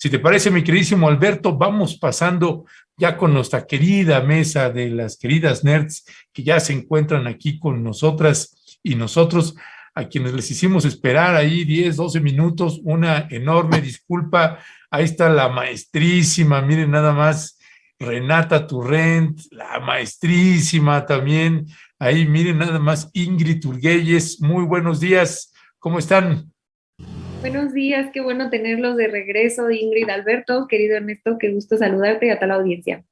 Si te parece, mi queridísimo Alberto, vamos pasando ya con nuestra querida mesa de las queridas nerds que ya se encuentran aquí con nosotras y nosotros, a quienes les hicimos esperar ahí 10, 12 minutos, una enorme disculpa. Ahí está la maestrísima, miren nada más, Renata Turrent, la maestrísima también. Ahí miren nada más, Ingrid Urguelles. Muy buenos días, ¿cómo están? Buenos días, qué bueno tenerlos de regreso, Ingrid, Alberto, querido Ernesto, qué gusto saludarte y a toda la audiencia.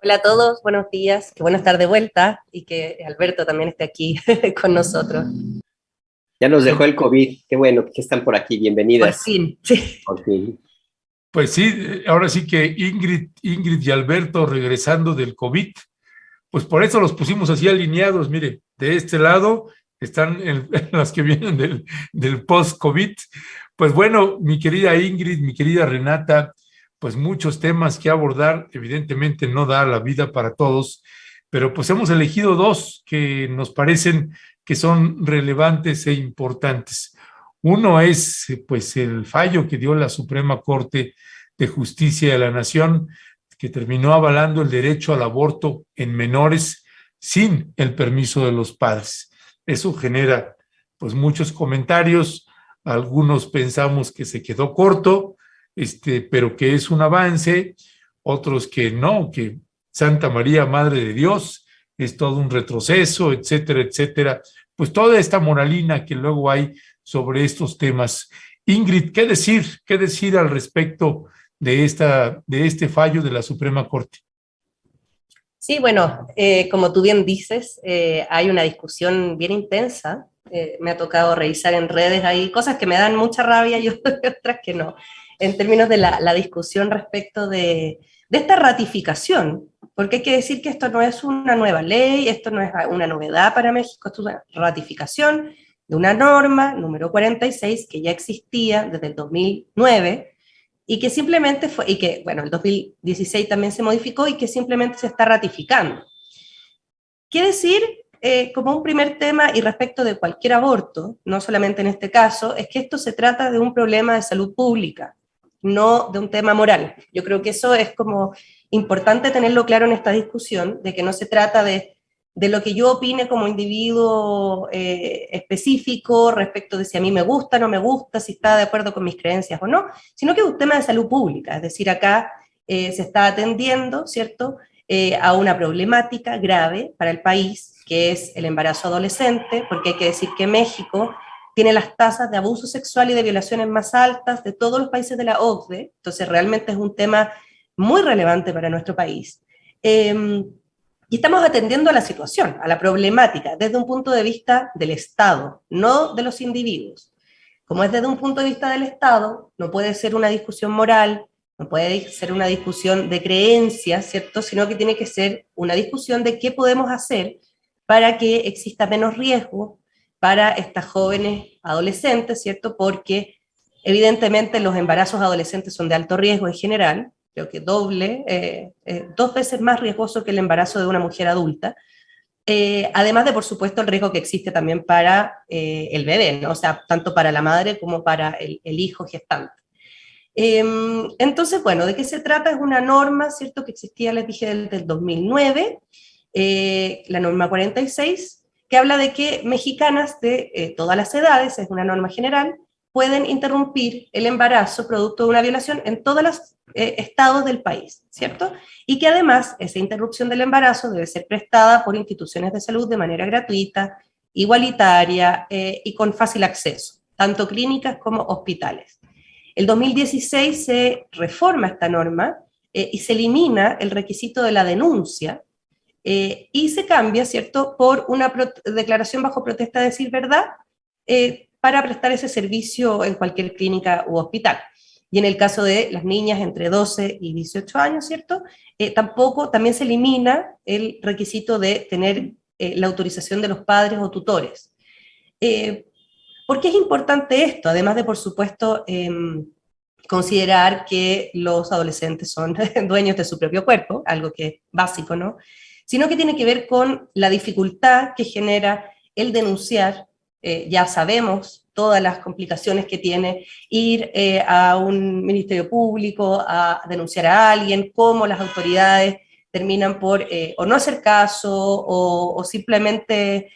Hola a todos, buenos días, qué bueno estar de vuelta y que Alberto también esté aquí con nosotros. Ya nos dejó el COVID, qué bueno que están por aquí, Por bienvenidas. fin, sí. Por fin. Pues sí, ahora sí que Ingrid y Alberto regresando del COVID, pues por eso los pusimos así alineados. Mire, de este lado están las que vienen del post-COVID. Pues bueno, mi querida Ingrid, mi querida Renata, pues muchos temas que abordar. Evidentemente no da la vida para todos, pero pues hemos elegido dos que nos parecen que son relevantes e importantes. Uno es pues el fallo que dio la Suprema Corte de Justicia de la Nación, que terminó avalando el derecho al aborto en menores sin el permiso de los padres. Eso genera pues muchos comentarios. Algunos pensamos que se quedó corto, pero que es un avance. Otros que no, que Santa María, Madre de Dios, es todo un retroceso, etcétera, etcétera. Pues toda esta moralina que luego hay sobre estos temas. Ingrid, ¿qué decir? ¿Qué decir al respecto de este fallo de la Suprema Corte? Sí, bueno, como tú bien dices, hay una discusión bien intensa. Me ha tocado revisar en redes, hay cosas que me dan mucha rabia y otras que no, en términos de la discusión respecto de esta ratificación, porque hay que decir que esto no es una nueva ley, esto no es una novedad para México, esto es una ratificación de una norma número 46 que ya existía desde el 2009 y que simplemente fue, y que, bueno, el 2016 también se modificó y que simplemente se está ratificando. ¿Qué decir? Como un primer tema y respecto de cualquier aborto, no solamente en este caso, es que esto se trata de un problema de salud pública, no de un tema moral. Yo creo que eso es como importante tenerlo claro en esta discusión, de que no se trata de lo que yo opine como individuo específico respecto de si a mí me gusta, no me gusta, si está de acuerdo con mis creencias o no, sino que es un tema de salud pública, es decir, acá se está atendiendo, ¿cierto?, a una problemática grave para el país, que es el embarazo adolescente, porque hay que decir que México tiene las tasas de abuso sexual y de violaciones más altas de todos los países de la OCDE, entonces realmente es un tema muy relevante para nuestro país. Y estamos atendiendo a la situación, a la problemática, desde un punto de vista del Estado, no de los individuos. Como es desde un punto de vista del Estado, no puede ser una discusión moral, no puede ser una discusión de creencias, ¿cierto? Sino que tiene que ser una discusión de qué podemos hacer para que exista menos riesgo para estas jóvenes adolescentes, ¿cierto? Porque evidentemente los embarazos adolescentes son de alto riesgo en general, creo que dos veces más riesgoso que el embarazo de una mujer adulta, además de, por supuesto, el riesgo que existe también para el bebé, ¿no? O sea, tanto para la madre como para el hijo gestante. Entonces, bueno, ¿de qué se trata? Es una norma, ¿cierto?, que existía, les dije, desde el 2009, la norma 46, que habla de que mexicanas de todas las edades, es una norma general, pueden interrumpir el embarazo producto de una violación en todos los estados del país, ¿cierto? Y que además esa interrupción del embarazo debe ser prestada por instituciones de salud de manera gratuita, igualitaria y con fácil acceso, tanto clínicas como hospitales. El 2016 se reforma esta norma y se elimina el requisito de la denuncia y se cambia, ¿cierto?, por una declaración bajo protesta de decir verdad para prestar ese servicio en cualquier clínica u hospital. Y en el caso de las niñas entre 12 y 18 años, ¿cierto?, también se elimina el requisito de tener la autorización de los padres o tutores. ¿Por qué es importante esto? Además de, por supuesto, considerar que los adolescentes son dueños de su propio cuerpo, algo que es básico, ¿no? Sino que tiene que ver con la dificultad que genera el denunciar. Ya sabemos todas las complicaciones que tiene ir a un ministerio público a denunciar a alguien, cómo las autoridades terminan por o no hacer caso o simplemente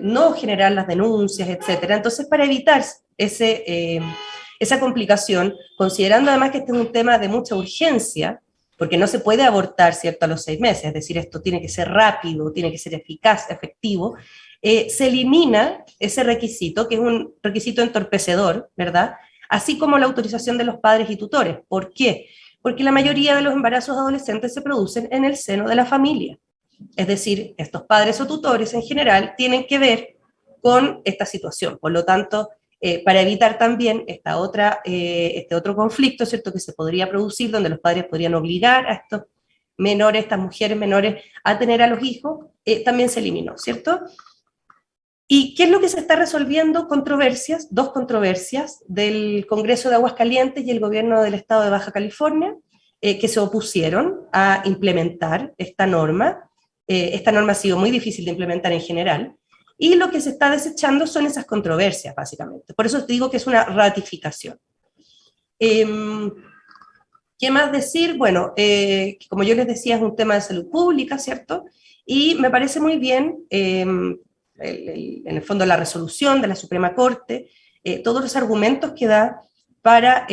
no generar las denuncias, etcétera. Entonces, para evitar esa complicación, considerando además que este es un tema de mucha urgencia, porque no se puede abortar, ¿cierto?, a los 6 meses, es decir, esto tiene que ser rápido, tiene que ser eficaz, efectivo, se elimina ese requisito, que es un requisito entorpecedor, ¿verdad?, así como la autorización de los padres y tutores. ¿Por qué? Porque la mayoría de los embarazos adolescentes se producen en el seno de la familia. Es decir, estos padres o tutores en general tienen que ver con esta situación. Por lo tanto, para evitar también este otro conflicto, ¿cierto?, que se podría producir, donde los padres podrían obligar a estos menores, estas mujeres menores, a tener a los hijos, también se eliminó, ¿cierto? ¿Y qué es lo que se está resolviendo? Dos controversias del Congreso de Aguascalientes y el gobierno del estado de Baja California, que se opusieron a implementar esta norma. Esta norma ha sido muy difícil de implementar en general, y lo que se está desechando son esas controversias, básicamente. Por eso te digo que es una ratificación. ¿Qué más decir? Bueno, como yo les decía, es un tema de salud pública, ¿cierto? Y me parece muy bien, en el fondo, la resolución de la Suprema Corte, todos los argumentos que da para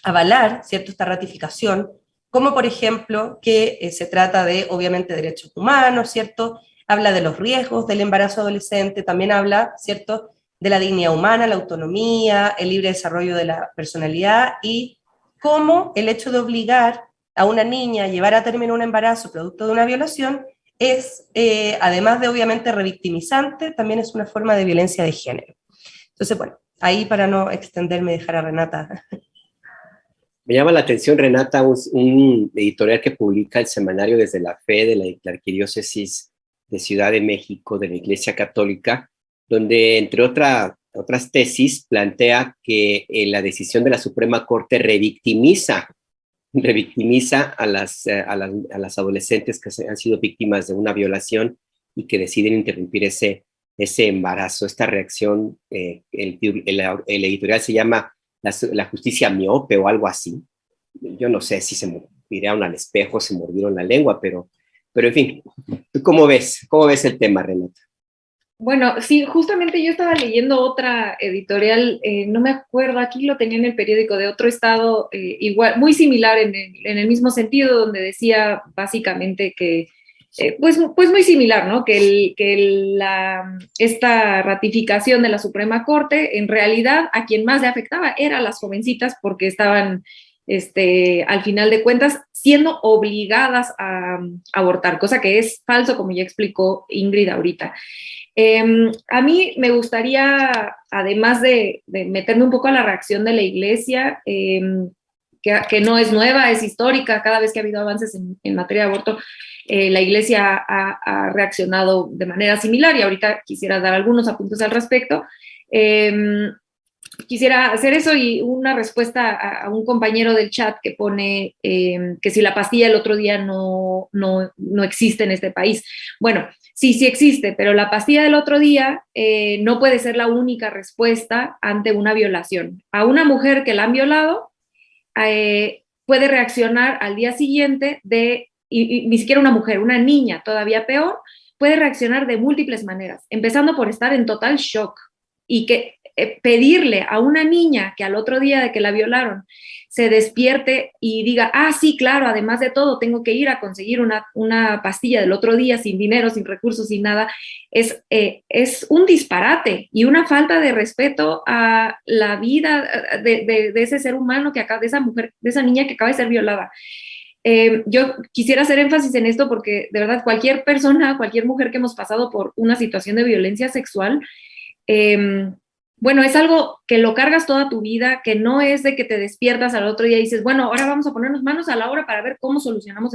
avalar, ¿cierto?, esta ratificación, como por ejemplo que se trata de, obviamente, derechos humanos, ¿cierto?, habla de los riesgos del embarazo adolescente, también habla, ¿cierto?, de la dignidad humana, la autonomía, el libre desarrollo de la personalidad, y cómo el hecho de obligar a una niña a llevar a término un embarazo producto de una violación es, además de obviamente revictimizante, también es una forma de violencia de género. Entonces, bueno, ahí para no extenderme, dejar a Renata. Me llama la atención, Renata, un editorial que publica el semanario Desde la Fe de la Arquidiócesis de Ciudad de México, de la Iglesia Católica, donde, entre otras tesis, plantea que la decisión de la Suprema Corte revictimiza a las adolescentes que han sido víctimas de una violación y que deciden interrumpir ese embarazo. Esta reacción, el editorial se llama la justicia miope o algo así. Yo no sé si se miraron al espejo, se mordieron la lengua, pero en fin, ¿tú cómo ves el tema, Renata? Bueno, sí, justamente yo estaba leyendo otra editorial, no me acuerdo, aquí lo tenía en el periódico, de otro estado, igual, muy similar en el mismo sentido, donde decía básicamente que, pues muy similar, ¿no? Esta ratificación de la Suprema Corte, en realidad a quien más le afectaba era a las jovencitas, porque estaban, al final de cuentas, siendo obligadas a abortar, cosa que es falso, como ya explicó Ingrid ahorita. A mí me gustaría, además de meterme un poco a la reacción de la Iglesia, que no es nueva, es histórica, cada vez que ha habido avances en materia de aborto, la Iglesia ha reaccionado de manera similar, y ahorita quisiera dar algunos apuntes al respecto. Quisiera hacer eso, y una respuesta a un compañero del chat que pone que si la pastilla el otro día no existe en este país. Bueno, sí existe, pero la pastilla del otro día no puede ser la única respuesta ante una violación. A una mujer que la han violado puede reaccionar al día siguiente y ni siquiera una mujer, una niña todavía peor, puede reaccionar de múltiples maneras, empezando por estar en total shock, y que pedirle a una niña que al otro día de que la violaron se despierte y diga, sí, claro, además de todo tengo que ir a conseguir una pastilla del otro día sin dinero, sin recursos, sin nada, es un disparate y una falta de respeto a la vida de ese ser humano, de esa mujer, de esa niña que acaba de ser violada. Yo quisiera hacer énfasis en esto porque de verdad cualquier persona, cualquier mujer que hemos pasado por una situación de violencia sexual, bueno, es algo que lo cargas toda tu vida, que no es de que te despiertas al otro día y dices, bueno, ahora vamos a ponernos manos a la obra para ver cómo solucionamos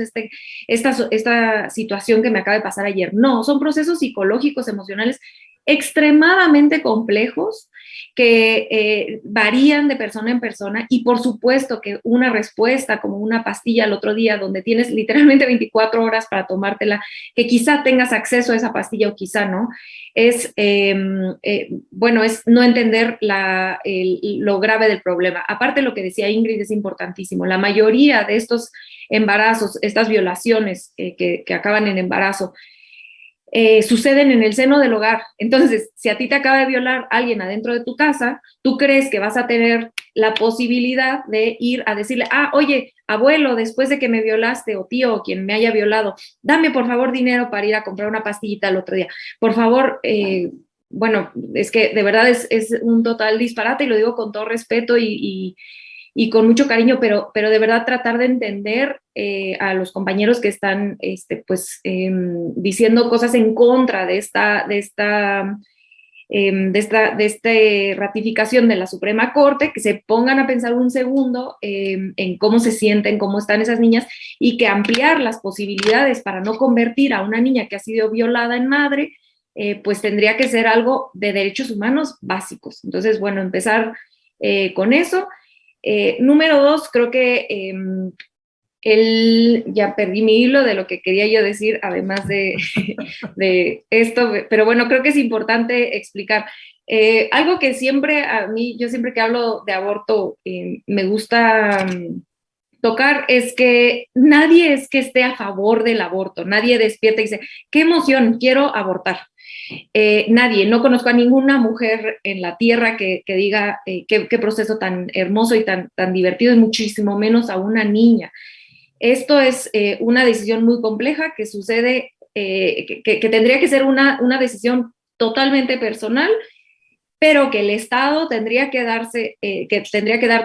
esta situación que me acaba de pasar ayer. No, son procesos psicológicos, emocionales extremadamente complejos, que varían de persona en persona, y por supuesto que una respuesta como una pastilla al otro día, donde tienes literalmente 24 horas para tomártela, que quizá tengas acceso a esa pastilla o quizá no, es, bueno, es no entender lo grave del problema. Aparte, lo que decía Ingrid es importantísimo. La mayoría de estos embarazos, estas violaciones que acaban en embarazo, suceden en el seno del hogar. Entonces, si a ti te acaba de violar alguien adentro de tu casa, tú crees que vas a tener la posibilidad de ir a decirle, oye, abuelo, después de que me violaste, o tío, o quien me haya violado, dame por favor dinero para ir a comprar una pastillita el otro día. Por favor, bueno, es que de verdad es un total disparate, y lo digo con todo respeto y con mucho cariño, pero de verdad tratar de entender a los compañeros que están diciendo cosas en contra de esta ratificación de la Suprema Corte, que se pongan a pensar un segundo en cómo se sienten, cómo están esas niñas, y que ampliar las posibilidades para no convertir a una niña que ha sido violada en madre, pues tendría que ser algo de derechos humanos básicos. Entonces, bueno, empezar con eso. Número 2, creo que ya perdí mi hilo de lo que quería yo decir, además de esto, pero bueno, creo que es importante explicar. Algo que siempre a mí, yo siempre que hablo de aborto, me gusta tocar, es que nadie es que esté a favor del aborto, nadie despierta y dice, qué emoción, quiero abortar. Nadie, no conozco a ninguna mujer en la tierra que diga qué proceso tan hermoso y tan divertido, y muchísimo menos a una niña. Esto es una decisión muy compleja que sucede, que tendría que ser una decisión totalmente personal, pero que el Estado tendría que dar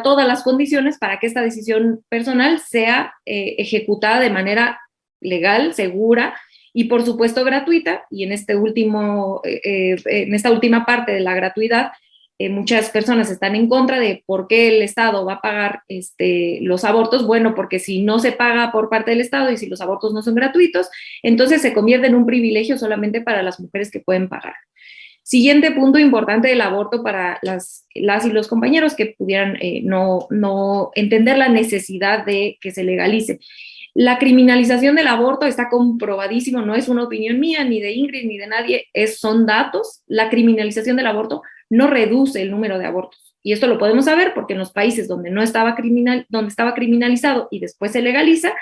todas las condiciones para que esta decisión personal sea ejecutada de manera legal, segura, y por supuesto gratuita. Y en esta última parte de la gratuidad, muchas personas están en contra de por qué el Estado va a pagar los abortos. Bueno, porque si no se paga por parte del Estado y si los abortos no son gratuitos, entonces se convierte en un privilegio solamente para las mujeres que pueden pagar. Siguiente punto importante del aborto para las y los compañeros que pudieran no entender la necesidad de que se legalice. La criminalización del aborto está comprobadísimo, no es una opinión mía, ni de Ingrid, ni de nadie, son datos. La criminalización del aborto no reduce el número de abortos. Y esto lo podemos saber porque en los países donde estaba criminalizado y después se legaliza,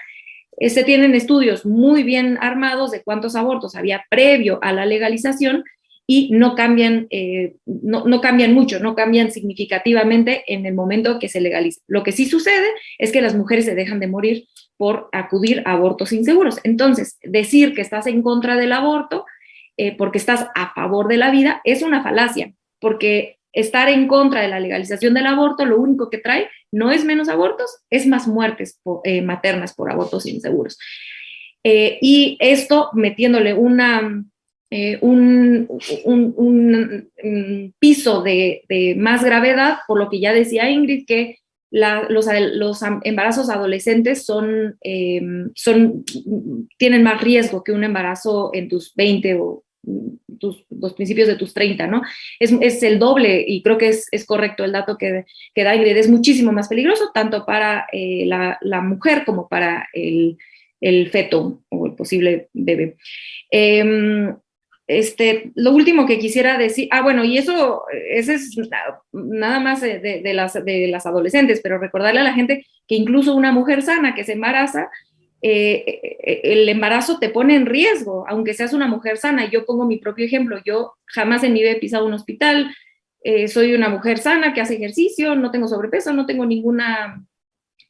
se tienen estudios muy bien armados de cuántos abortos había previo a la legalización, y no cambian mucho, no cambian significativamente en el momento que se legaliza. Lo que sí sucede es que las mujeres se dejan de morir por acudir a abortos inseguros. Entonces, decir que estás en contra del aborto porque estás a favor de la vida es una falacia, porque estar en contra de la legalización del aborto lo único que trae no es menos abortos, es más muertes maternas por abortos inseguros. Y esto metiéndole un piso de más gravedad, por lo que ya decía Ingrid, que los embarazos adolescentes tienen más riesgo que un embarazo en tus 20 o los principios de tus 30, ¿no? Es el doble, y creo que es correcto el dato que da Ingrid. Es muchísimo más peligroso, tanto para la mujer como para el feto o el posible bebé. Lo último que quisiera decir, bueno, y ese es nada más de las adolescentes, pero recordarle a la gente que incluso una mujer sana que se embaraza, el embarazo te pone en riesgo, aunque seas una mujer sana. Yo pongo mi propio ejemplo, yo jamás en mi vida he pisado un hospital, soy una mujer sana que hace ejercicio, no tengo sobrepeso, no tengo ninguna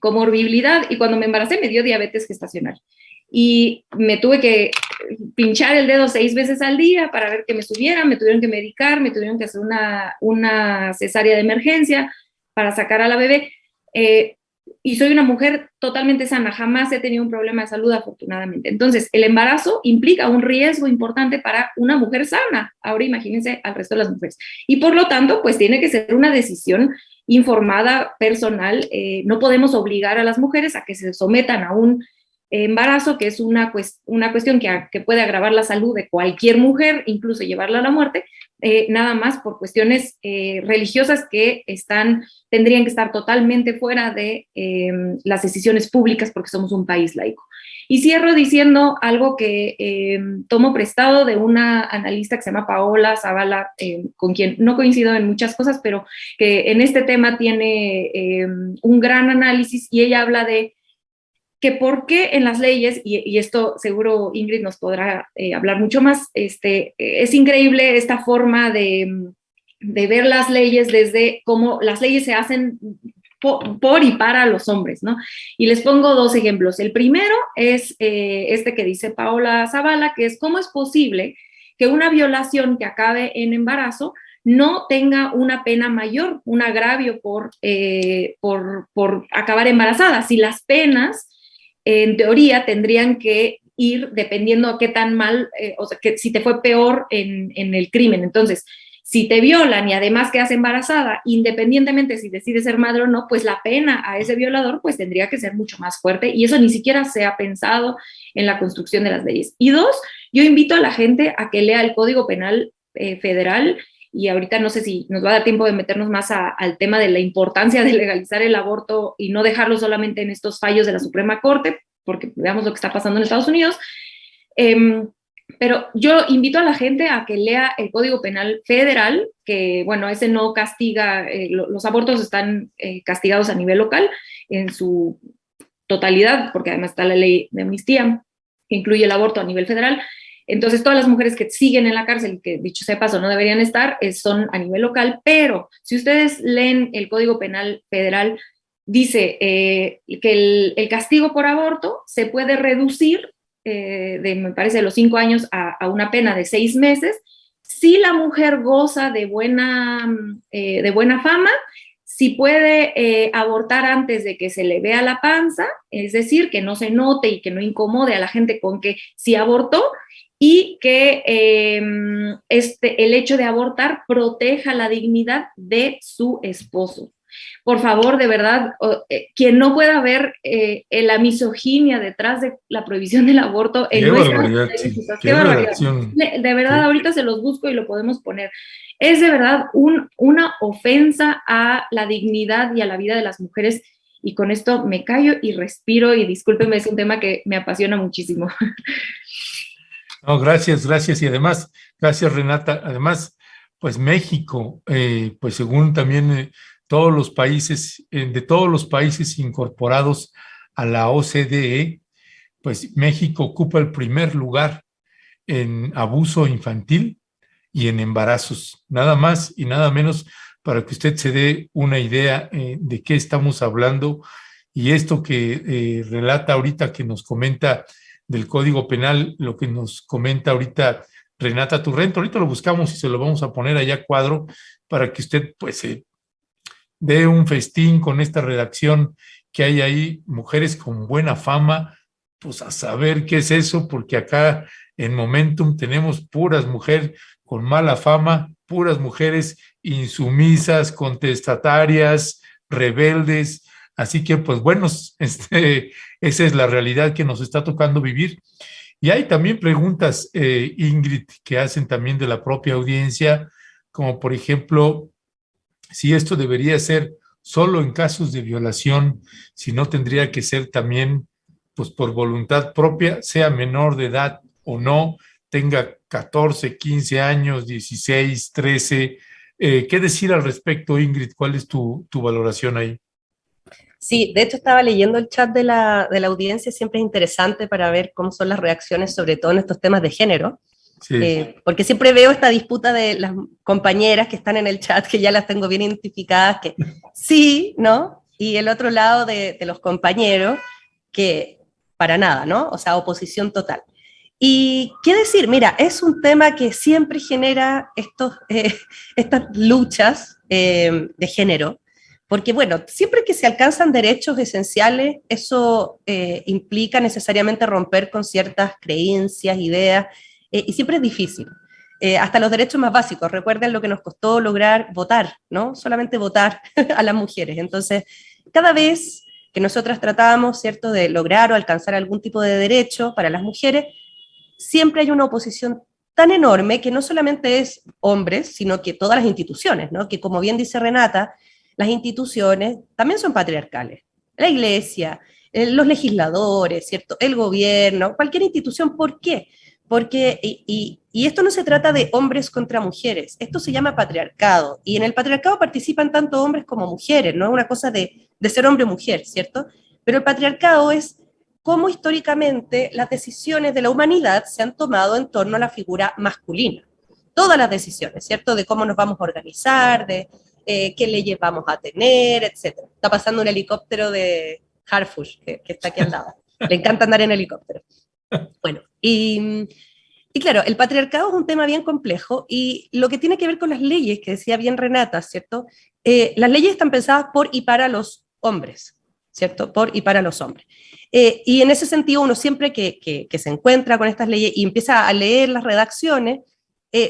comorbilidad, y cuando me embaracé me dio diabetes gestacional. Y me tuve que pinchar el dedo 6 veces al día para ver que me subieran, me tuvieron que medicar, me tuvieron que hacer una cesárea de emergencia para sacar a la bebé. Y soy una mujer totalmente sana, jamás he tenido un problema de salud, afortunadamente. Entonces, el embarazo implica un riesgo importante para una mujer sana. Ahora imagínense al resto de las mujeres. Y por lo tanto, pues tiene que ser una decisión informada, personal. No podemos obligar a las mujeres a que se sometan a un embarazo, que es una cuestión que puede agravar la salud de cualquier mujer, incluso llevarla a la muerte, nada más por cuestiones religiosas que tendrían que estar totalmente fuera de las decisiones públicas porque somos un país laico. Y cierro diciendo algo que tomo prestado de una analista que se llama Paola Zavala, con quien no coincido en muchas cosas, pero que en este tema tiene un gran análisis, y ella habla de que por qué en las leyes, y esto seguro Ingrid nos podrá hablar mucho más, es increíble esta forma de ver las leyes desde cómo las leyes se hacen por y para los hombres, ¿no? Y les pongo 2 ejemplos. El primero es este que dice Paola Zavala, que es cómo es posible que una violación que acabe en embarazo no tenga una pena mayor, un agravio por acabar embarazada. Si las penas, en teoría, tendrían que ir dependiendo a qué tan mal, o sea, que si te fue peor en el crimen. Entonces, si te violan y además quedas embarazada, independientemente si decides ser madre o no, pues la pena a ese violador pues tendría que ser mucho más fuerte, y eso ni siquiera se ha pensado en la construcción de las leyes. Y 2, yo invito a la gente a que lea el Código Penal Federal, y ahorita no sé si nos va a dar tiempo de meternos más al tema de la importancia de legalizar el aborto y no dejarlo solamente en estos fallos de la Suprema Corte, porque veamos lo que está pasando en Estados Unidos. Pero yo invito a la gente a que lea el Código Penal Federal, que, bueno, ese no castiga, los abortos están castigados a nivel local en su totalidad, porque además está la ley de amnistía, que incluye el aborto a nivel federal. Entonces, todas las mujeres que siguen en la cárcel, que dicho sea de paso no deberían estar, son a nivel local, pero si ustedes leen el Código Penal Federal, dice que el castigo por aborto se puede reducir me parece, de los 5 años a una pena de 6 meses, si la mujer goza de buena fama, si puede abortar antes de que se le vea la panza, es decir, que no se note y que no incomode a la gente con que sí abortó, y que el hecho de abortar proteja la dignidad de su esposo. Por favor, de verdad, quien no pueda ver la misoginia detrás de la prohibición del aborto en nuestras leyes, qué barbaridad. De verdad, ahorita se los busco y lo podemos poner. Es de verdad una ofensa a la dignidad y a la vida de las mujeres, y con esto me callo y respiro, y discúlpenme, es un tema que me apasiona muchísimo. No, gracias, y además, gracias Renata. Además, pues México, pues según también todos los países, de todos los países incorporados a la OCDE, pues México ocupa el primer lugar en abuso infantil y en embarazos, nada más y nada menos, para que usted se dé una idea de qué estamos hablando. Y esto que relata ahorita, que nos comenta del Código Penal, lo que nos comenta ahorita Renata Turrento, ahorita lo buscamos y se lo vamos a poner allá a cuadro para que usted pues dé un festín con esta redacción que hay ahí, mujeres con buena fama, pues a saber qué es eso, porque acá en Momentum tenemos puras mujeres con mala fama, puras mujeres insumisas, contestatarias, rebeldes. Así que, pues bueno, esa es la realidad que nos está tocando vivir. Y hay también preguntas, Ingrid, que hacen también de la propia audiencia, como por ejemplo, si esto debería ser solo en casos de violación, si no tendría que ser también, pues por voluntad propia, sea menor de edad o no, tenga 14, 15 años, 16, 13. ¿Qué decir al respecto, Ingrid? ¿Cuál es tu valoración ahí? Sí, de hecho estaba leyendo el chat de la audiencia, siempre es interesante para ver cómo son las reacciones, sobre todo en estos temas de género, sí. Porque siempre veo esta disputa de las compañeras que están en el chat, que ya las tengo bien identificadas, que sí, ¿no? Y el otro lado de los compañeros, que para nada, ¿no? O sea, oposición total. Y qué decir, mira, es un tema que siempre genera estas luchas de género, porque bueno, siempre que se alcanzan derechos esenciales, eso implica necesariamente romper con ciertas creencias, ideas, y siempre es difícil. Hasta los derechos más básicos, recuerden lo que nos costó lograr votar, ¿no? Solamente votar a las mujeres. Entonces, cada vez que nosotras tratamos, ¿cierto?, de lograr o alcanzar algún tipo de derecho para las mujeres, siempre hay una oposición tan enorme que no solamente es hombres, sino que todas las instituciones, ¿no? Que como bien dice Renata, las instituciones también son patriarcales. La iglesia, los legisladores, ¿cierto? El gobierno, cualquier institución. ¿Por qué? Porque, y esto no se trata de hombres contra mujeres, esto se llama patriarcado, y en el patriarcado participan tanto hombres como mujeres, no es una cosa de ser hombre o mujer, ¿cierto? Pero el patriarcado es cómo históricamente las decisiones de la humanidad se han tomado en torno a la figura masculina. Todas las decisiones, ¿cierto? De cómo nos vamos a organizar, de qué leyes vamos a tener, etc. Está pasando un helicóptero de Harfush, que está aquí al lado. Le encanta andar en helicóptero. Bueno, y claro, el patriarcado es un tema bien complejo, y lo que tiene que ver con las leyes, que decía bien Renata, ¿cierto? Las leyes están pensadas por y para los hombres, ¿cierto? Por y para los hombres. Y en ese sentido, uno siempre que se encuentra con estas leyes y empieza a leer las redacciones,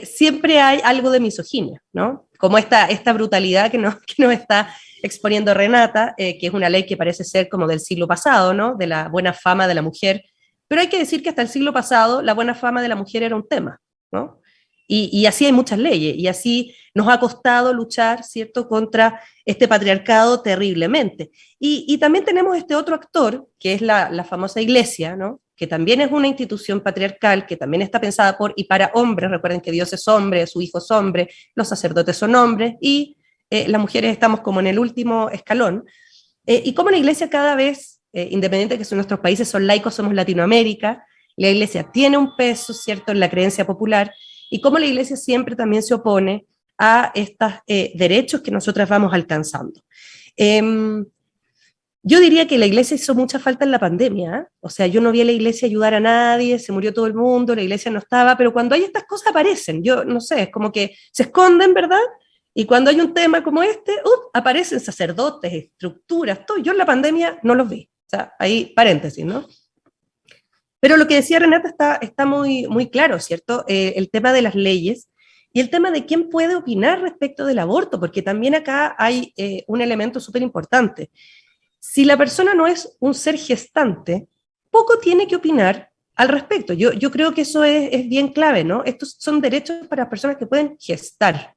siempre hay algo de misoginia, ¿no? Como esta brutalidad que nos está exponiendo Renata, que es una ley que parece ser como del siglo pasado, ¿no? De la buena fama de la mujer. Pero hay que decir que hasta el siglo pasado la buena fama de la mujer era un tema, ¿no? Y así hay muchas leyes, y así nos ha costado luchar, ¿cierto?, contra este patriarcado terriblemente. Y también tenemos este otro actor, que es la famosa iglesia, ¿no?, que también es una institución patriarcal, que también está pensada por y para hombres. Recuerden que Dios es hombre, su hijo es hombre, los sacerdotes son hombres, y las mujeres estamos como en el último escalón. Y como la iglesia cada vez, independiente de que nuestros países son laicos, somos Latinoamérica, la iglesia tiene un peso, ¿cierto?, en la creencia popular, y cómo la iglesia siempre también se opone a estos derechos que nosotras vamos alcanzando. Yo diría que la iglesia hizo mucha falta en la pandemia, ¿eh? O sea, yo no vi a la iglesia ayudar a nadie, se murió todo el mundo, la iglesia no estaba, pero cuando hay estas cosas aparecen, yo no sé, es como que se esconden, ¿verdad? Y cuando hay un tema como este, aparecen sacerdotes, estructuras, todo. Yo en la pandemia no los vi, o sea, ahí paréntesis, ¿no? Pero lo que decía Renata está muy, muy claro, ¿cierto? El tema de las leyes y el tema de quién puede opinar respecto del aborto, porque también acá hay un elemento súper importante. Si la persona no es un ser gestante, poco tiene que opinar al respecto. Yo creo que eso es bien clave, ¿no? Estos son derechos para las personas que pueden gestar.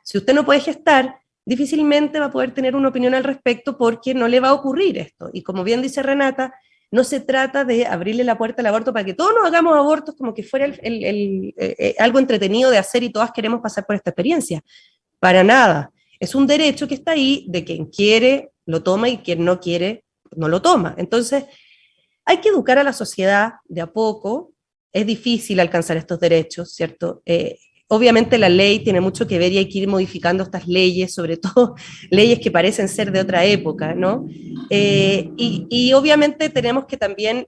Si usted no puede gestar, difícilmente va a poder tener una opinión al respecto, porque no le va a ocurrir esto. Y como bien dice Renata, no se trata de abrirle la puerta al aborto para que todos nos hagamos abortos como que fuera algo entretenido de hacer y todas queremos pasar por esta experiencia. Para nada. Es un derecho que está ahí, de quien quiere lo toma y quien no quiere no lo toma. Entonces, hay que educar a la sociedad de a poco. Es difícil alcanzar estos derechos, ¿cierto? Obviamente la ley tiene mucho que ver, y hay que ir modificando estas leyes, sobre todo leyes que parecen ser de otra época, ¿no? Y obviamente tenemos que también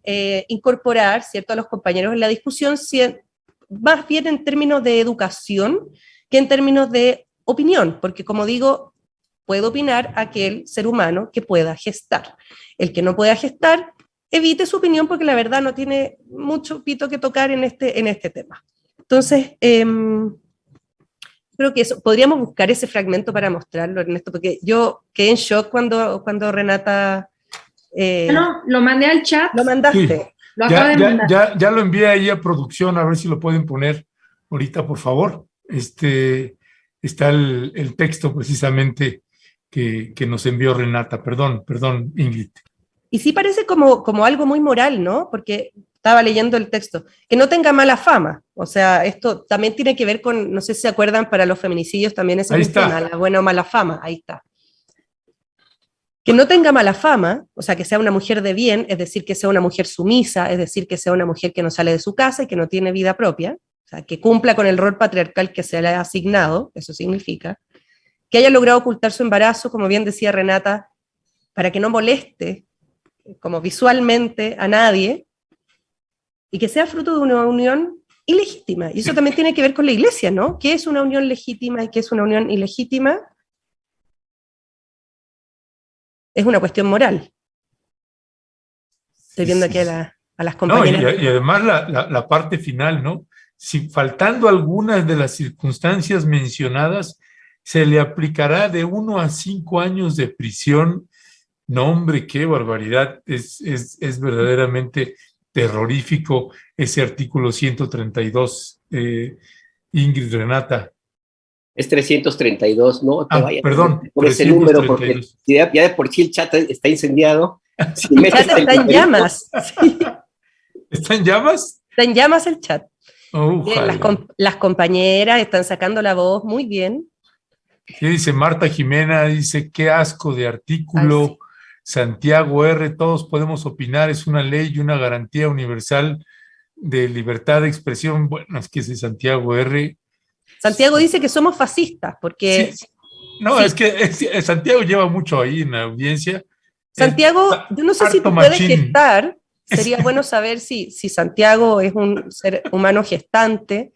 incorporar, ¿cierto?, a los compañeros en la discusión, más bien en términos de educación que en términos de opinión, porque como digo, puede opinar aquel ser humano que pueda gestar. El que no pueda gestar, evite su opinión, porque la verdad no tiene mucho pito que tocar en este tema. Entonces, creo que eso, podríamos buscar ese fragmento para mostrarlo, Ernesto, porque yo quedé en shock cuando Renata... no, lo mandé al chat. Lo mandaste. Sí. Lo acabo de mandar. Ya lo envié ahí a producción, a ver si lo pueden poner ahorita, por favor. Está el texto precisamente que nos envió Renata. Perdón, Ingrid. Y sí parece como algo muy moral, ¿no? Porque estaba leyendo el texto, que no tenga mala fama. O sea, esto también tiene que ver con, no sé si se acuerdan, para los feminicidios también es un tema, la buena o mala fama, ahí está. Que no tenga mala fama, o sea, que sea una mujer de bien, es decir, que sea una mujer sumisa, es decir, que sea una mujer que no sale de su casa y que no tiene vida propia, o sea, que cumpla con el rol patriarcal que se le ha asignado, eso significa. Que haya logrado ocultar su embarazo, como bien decía Renata, para que no moleste como visualmente a nadie, y que sea fruto de una unión ilegítima. Y eso también tiene que ver con la iglesia, ¿no? ¿Qué es una unión legítima y qué es una unión ilegítima? Es una cuestión moral. Estoy viendo aquí a las compañeras. No, y además la parte final, ¿no? Si faltando algunas de las circunstancias mencionadas, se le aplicará de 1 a 5 años de prisión. No, hombre, qué barbaridad. Es verdaderamente terrorífico ese artículo 132 Ingrid, Renata. Es 332, no te vayas Perdón, por ese número, porque 332. ya de por sí el chat está incendiado. Si El metes chat está en llamas. Sí, ¿Está en llamas? está en llamas el chat. Bien, Ojalá. las compañeras están sacando la voz muy bien. Sí, dice Marta Jimena, dice, qué asco de Ay, artículo. sí. Santiago R., todos podemos opinar, es una ley y una garantía universal de libertad de expresión. Bueno, es que ese Santiago R. Santiago dice que somos fascistas, Sí, porque no, sí, Santiago lleva mucho ahí en la audiencia. Es Santiago, yo no sé si harto tú puedes machín. gestar, sería bueno saber si Santiago es un ser humano gestante,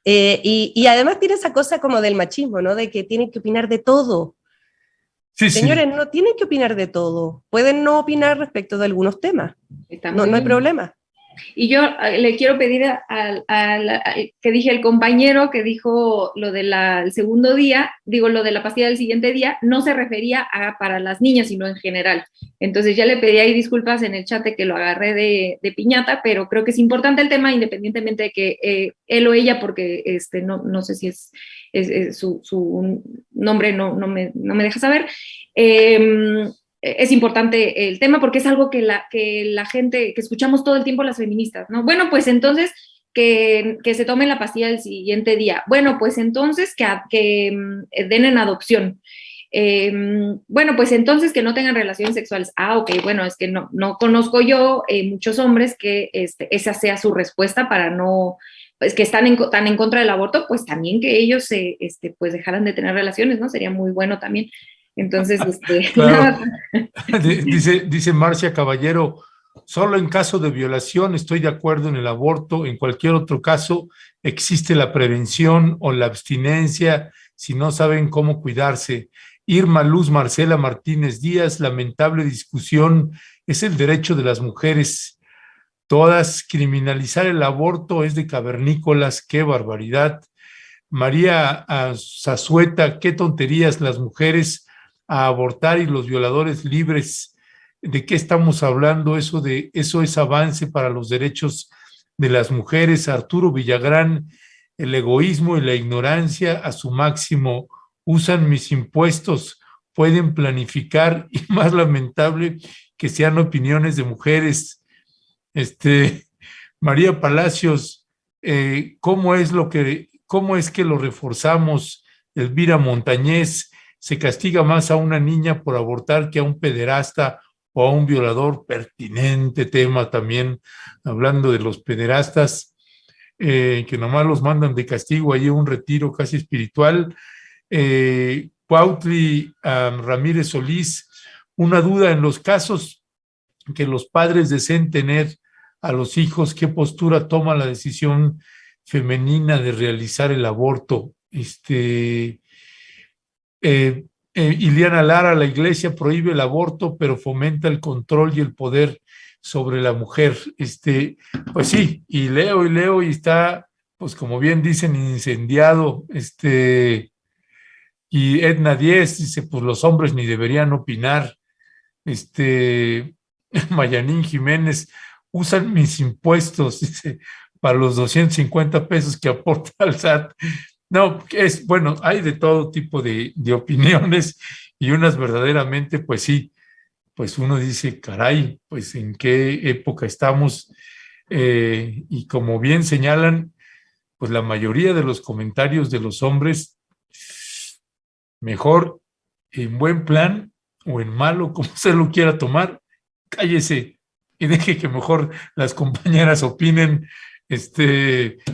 y además tiene esa cosa como del machismo, ¿no? De que tienen que opinar de todo. Sí, sí, Señores, no tienen que opinar de todo, pueden no opinar respecto de algunos temas, Está no, muy no hay bien. problema. Y yo le quiero pedir que dije el compañero que dijo lo del segundo día, digo lo de la pastilla del siguiente día, no se refería a para las niñas, sino en general. Entonces ya le pedí ahí disculpas en el chat de que lo agarré de piñata, pero creo que es importante el tema, independientemente de que él o ella, porque no sé si es su nombre, no me deja saber. Es importante el tema porque es algo que la gente, que escuchamos todo el tiempo las feministas, ¿no? Bueno, pues entonces que se tomen la pastilla el siguiente día. Bueno, pues entonces que den en adopción. Bueno, pues entonces que no tengan relaciones sexuales. Ah, ok, bueno, es que no conozco yo muchos hombres que esa sea su respuesta para no, pues que están tan en contra del aborto, pues también que ellos pues dejaran de tener relaciones, ¿no? Sería muy bueno también. Entonces, claro. nada. Dice Marcia Caballero, solo en caso de violación estoy de acuerdo en el aborto, en cualquier otro caso existe la prevención o la abstinencia si no saben cómo cuidarse. Irma Luz Marcela Martínez Díaz, lamentable discusión, es el derecho de las mujeres. Todas, criminalizar el aborto es de cavernícolas, qué barbaridad. María Zazueta, qué tonterías las mujeres a abortar y los violadores libres. ¿De qué estamos hablando? Eso es avance para los derechos de las mujeres. Arturo Villagrán, el egoísmo y la ignorancia a su máximo. Usan mis impuestos, pueden planificar y más lamentable que sean opiniones de mujeres. María Palacios, ¿cómo es que lo reforzamos? Elvira Montañez, se castiga más a una niña por abortar que a un pederasta o a un violador. Pertinente tema también, hablando de los pederastas, que nomás los mandan de castigo ahí a un retiro casi espiritual. Cuautli Ramírez Solís, una duda en los casos que los padres deseen tener a los hijos, qué postura toma la decisión femenina de realizar el aborto. Iliana Lara, la iglesia prohíbe el aborto, pero fomenta el control y el poder sobre la mujer. Pues sí, y leo y está, pues como bien dicen, incendiado. Y Edna 10 dice, pues los hombres ni deberían opinar. Mayanín Jiménez, usan mis impuestos, dice, para los 250 pesos que aporta al SAT. No, bueno, hay de todo tipo de opiniones y unas verdaderamente, pues sí, pues uno dice, caray, pues en qué época estamos. Y como bien señalan, pues la mayoría de los comentarios de los hombres, mejor en buen plan o en malo, como se lo quiera tomar, cállese y deje que mejor las compañeras opinen,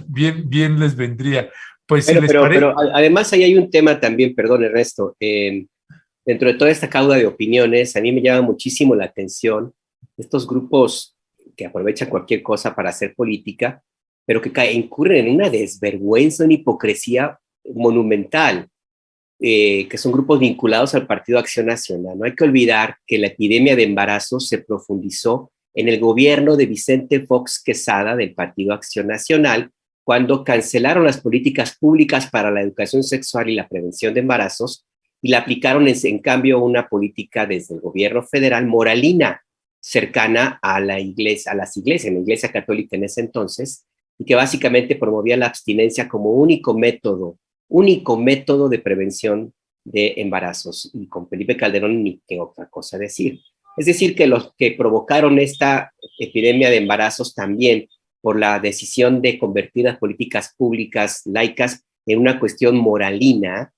bien les vendría. Pues si Bueno, les parece. pero además ahí hay un tema también, perdón Ernesto, dentro de toda esta cauda de opiniones, a mí me llama muchísimo la atención estos grupos que aprovechan cualquier cosa para hacer política, pero que incurren en una desvergüenza, una hipocresía monumental, que son grupos vinculados al Partido Acción Nacional. No hay que olvidar que la epidemia de embarazos se profundizó en el gobierno de Vicente Fox Quesada del Partido Acción Nacional, cuando cancelaron las políticas públicas para la educación sexual y la prevención de embarazos y la aplicaron en cambio una política desde el gobierno federal moralina, cercana a la iglesia, a las iglesias, la iglesia católica en ese entonces, y que básicamente promovía la abstinencia como único método de prevención de embarazos. Y con Felipe Calderón ni qué otra cosa decir. Es decir, que los que provocaron esta epidemia de embarazos también por la decisión de convertir las políticas públicas laicas en una cuestión moralina,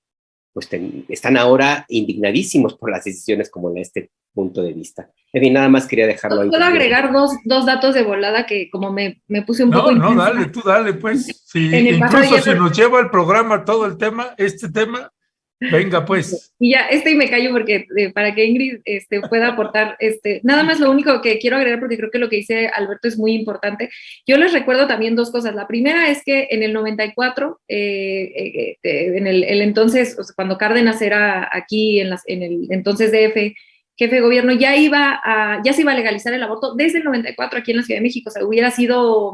pues están ahora indignadísimos por las decisiones como en este punto de vista. En fin, nada más quería dejarlo ahí. ¿Puedo agregar dos datos de volada que como me puse un poco No, intensa? dale, tú dale, pues. Si, En el pasado incluso ya si nos lleva el programa todo el tema, este tema, venga pues. Y ya, y me callo porque para que Ingrid pueda aportar, nada más lo único que quiero agregar, porque creo que lo que dice Alberto es muy importante. Yo les recuerdo también dos cosas. La primera es que en el 94, en el entonces, o sea, cuando Cárdenas era aquí, en el entonces DF, jefe de gobierno, ya se iba a legalizar el aborto desde el 94 aquí en la Ciudad de México. O sea, hubiera sido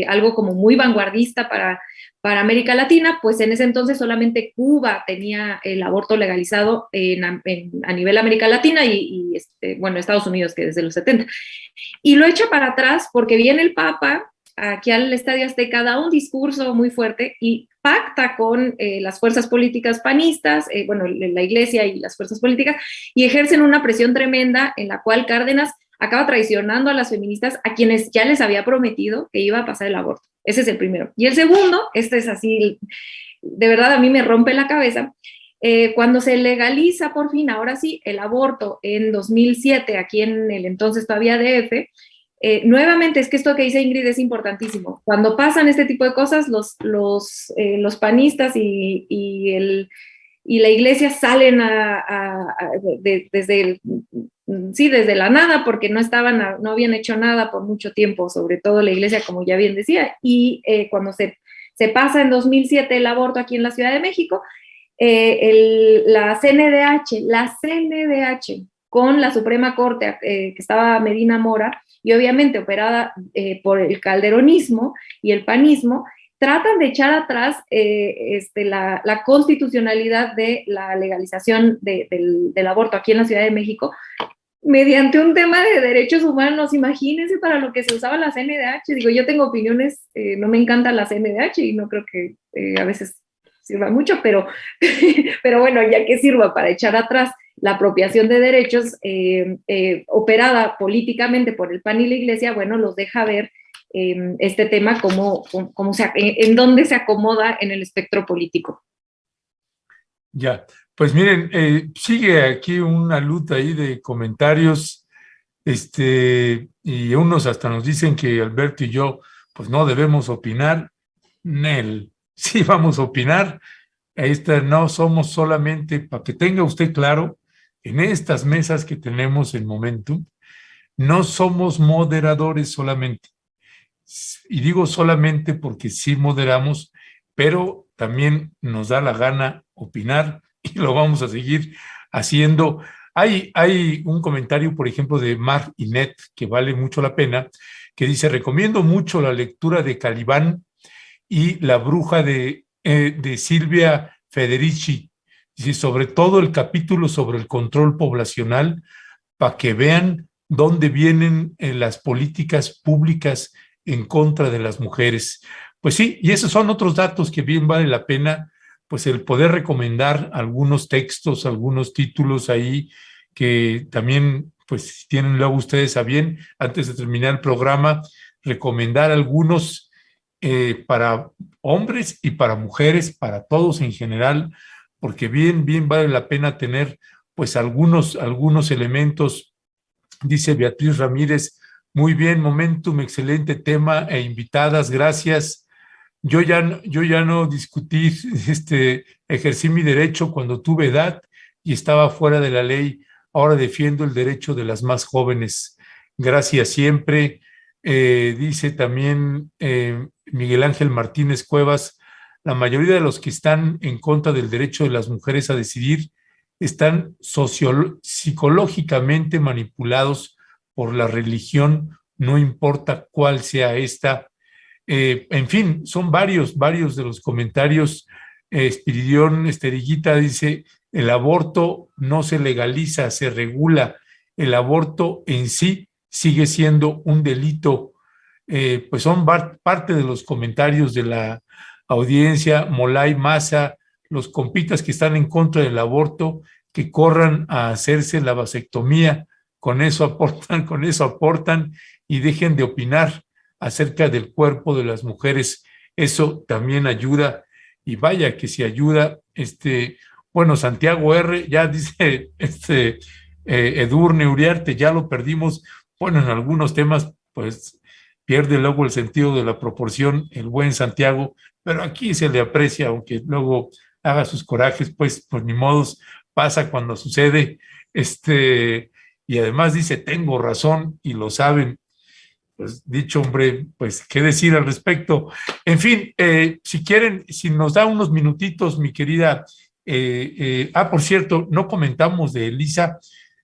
algo como muy vanguardista para América Latina, pues en ese entonces solamente Cuba tenía el aborto legalizado a nivel América Latina y bueno, Estados Unidos, que desde los 70. Y lo echa para atrás porque viene el Papa aquí al Estadio Azteca, da un discurso muy fuerte y pacta con las fuerzas políticas panistas, bueno, la iglesia y las fuerzas políticas, y ejercen una presión tremenda en la cual Cárdenas acaba traicionando a las feministas a quienes ya les había prometido que iba a pasar el aborto. Ese es el primero. Y el segundo, este es así, de verdad a mí me rompe la cabeza, cuando se legaliza por fin, ahora sí, el aborto en 2007, aquí en el entonces todavía DF, nuevamente, es que esto que dice Ingrid es importantísimo. Cuando pasan este tipo de cosas, los panistas y la iglesia salen desde la nada, porque no habían hecho nada por mucho tiempo, sobre todo la iglesia, como ya bien decía, y cuando se pasa en 2007 el aborto aquí en la Ciudad de México, la CNDH, con la Suprema Corte, que estaba Medina Mora, y obviamente operada por el calderonismo y el panismo, tratan de echar atrás la constitucionalidad de la legalización del aborto aquí en la Ciudad de México mediante un tema de derechos humanos. Imagínense para lo que se usaba la CNDH. Digo, yo tengo opiniones, no me encanta la CNDH y no creo que a veces sirva mucho, pero bueno, ya que sirva para echar atrás la apropiación de derechos operada políticamente por el PAN y la Iglesia, bueno, los deja ver este tema en dónde se acomoda en el espectro político. Ya, pues miren, sigue aquí una luta ahí de comentarios, y unos hasta nos dicen que Alberto y yo, pues no debemos opinar. Nel, sí vamos a opinar. No somos solamente, para que tenga usted claro, en estas mesas que tenemos en Momentum, no somos moderadores solamente. Y digo solamente porque sí moderamos, pero también nos da la gana opinar y lo vamos a seguir haciendo. Hay un comentario, por ejemplo, de Mar Inet, que vale mucho la pena, que dice: recomiendo mucho la lectura de Calibán y La bruja de Silvia Federici, dice, sobre todo el capítulo sobre el control poblacional, para que vean dónde vienen las políticas públicas en contra de las mujeres. Pues sí, y esos son otros datos que bien vale la pena, pues el poder recomendar algunos textos, algunos títulos ahí que también, pues si tienen luego ustedes a bien, antes de terminar el programa, recomendar algunos para hombres y para mujeres, para todos en general, porque bien vale la pena tener pues algunos elementos. Dice Beatriz Ramírez: muy bien, Momentum, excelente tema e invitadas, gracias. Yo ya no discutí, ejercí mi derecho cuando tuve edad y estaba fuera de la ley. Ahora defiendo el derecho de las más jóvenes. Gracias siempre. Dice también Miguel Ángel Martínez Cuevas: la mayoría de los que están en contra del derecho de las mujeres a decidir están psicológicamente manipulados por la religión, no importa cuál sea esta. En fin, son varios de los comentarios. Espiridión Esteriguita dice: el aborto no se legaliza, se regula. El aborto en sí sigue siendo un delito. pues son parte de los comentarios de la audiencia. Molay Maza, los compitas que están en contra del aborto, que corran a hacerse la vasectomía, con eso aportan y dejen de opinar acerca del cuerpo de las mujeres. Eso también ayuda, y vaya que si ayuda. Bueno, Santiago R. ya dice, Edurne Uriarte, ya lo perdimos. Bueno, en algunos temas, pues pierde luego el sentido de la proporción el buen Santiago, pero aquí se le aprecia, aunque luego haga sus corajes, pues ni modos, pasa cuando sucede. Y además dice, tengo razón, y lo saben. Pues dicho, hombre, pues qué decir al respecto. En fin, si quieren, si nos da unos minutitos, mi querida. Por cierto, no comentamos de Elisa.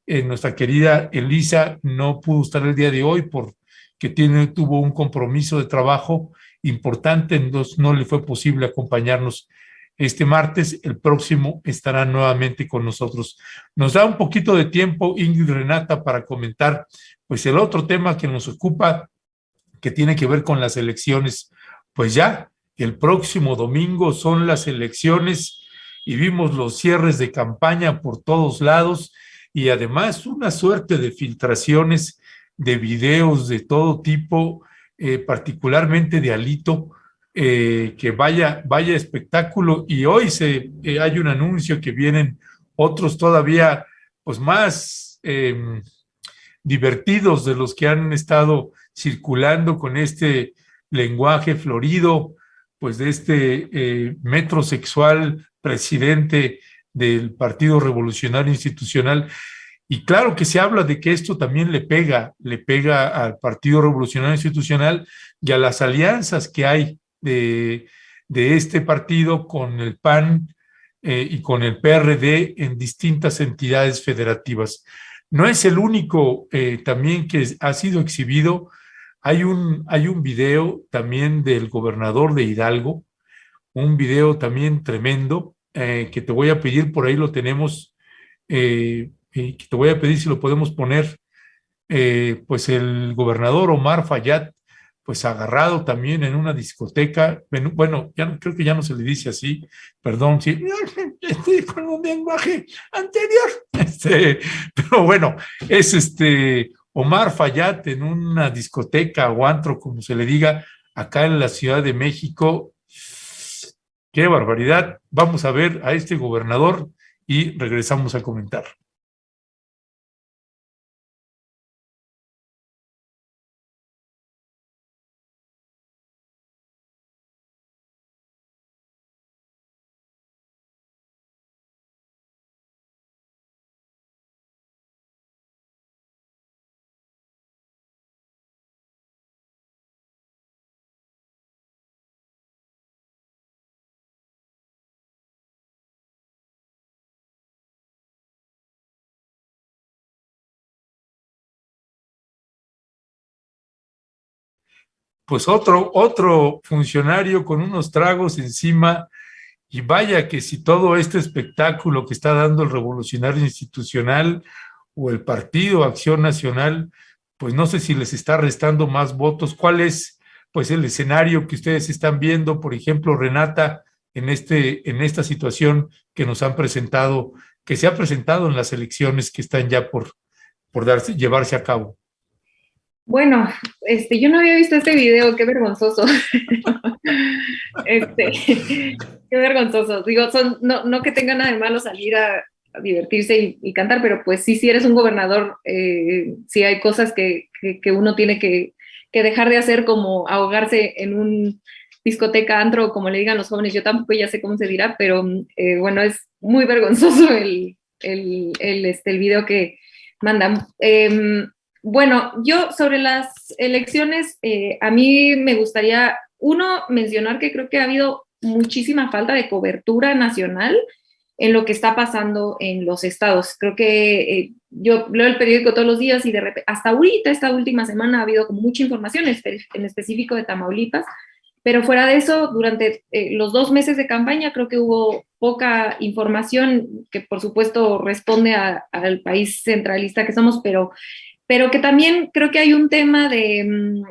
Nuestra querida Elisa no pudo estar el día de hoy porque tuvo un compromiso de trabajo importante, entonces no le fue posible acompañarnos este martes. El próximo estará nuevamente con nosotros. Nos da un poquito de tiempo, Ingrid, Renata, para comentar pues el otro tema que nos ocupa, que tiene que ver con las elecciones. Pues ya el próximo domingo son las elecciones y vimos los cierres de campaña por todos lados, y además una suerte de filtraciones de videos de todo tipo, particularmente de Alito, que vaya espectáculo. Y hoy hay un anuncio que vienen otros todavía pues más divertidos de los que han estado circulando con este lenguaje florido, pues de metrosexual presidente del Partido Revolucionario Institucional. Y claro que se habla de que esto también le pega al Partido Revolucionario Institucional y a las alianzas que hay de este partido con el PAN y con el PRD en distintas entidades federativas. No es el único también que ha sido exhibido. Hay un video también del gobernador de Hidalgo, un video también tremendo, que te voy a pedir, por ahí lo tenemos, que te voy a pedir si lo podemos poner. Pues el gobernador Omar Fayad, pues agarrado también en una discoteca. Bueno, creo que ya no se le dice así, perdón, sí, estoy con un lenguaje anterior, pero bueno, es Omar Fayad en una discoteca o antro, como se le diga, acá en la Ciudad de México. Qué barbaridad. Vamos a ver a este gobernador y regresamos a comentar. Pues otro funcionario con unos tragos encima, y vaya que si todo este espectáculo que está dando el Revolucionario Institucional o el Partido Acción Nacional, pues no sé si les está restando más votos. ¿Cuál es pues el escenario que ustedes están viendo, por ejemplo, Renata, en esta situación que nos han presentado, que se ha presentado en las elecciones que están ya por llevarse a cabo? Bueno, yo no había visto este video, qué vergonzoso. Qué vergonzoso. Digo, no que tenga nada de malo salir a divertirse y cantar, pero pues sí, si eres un gobernador, sí hay cosas que uno tiene que dejar de hacer, como ahogarse en un discoteca, antro, como le digan los jóvenes. Yo tampoco ya sé cómo se dirá, pero bueno, es muy vergonzoso el video que mandan. Bueno, yo sobre las elecciones, a mí me gustaría, mencionar que creo que ha habido muchísima falta de cobertura nacional en lo que está pasando en los estados. Creo que yo leo el periódico todos los días y de repente, hasta ahorita, esta última semana, ha habido como mucha información, en específico de Tamaulipas, pero fuera de eso, durante los 2 meses de campaña, creo que hubo poca información, que por supuesto responde al país centralista que somos, pero pero que también creo que hay un tema de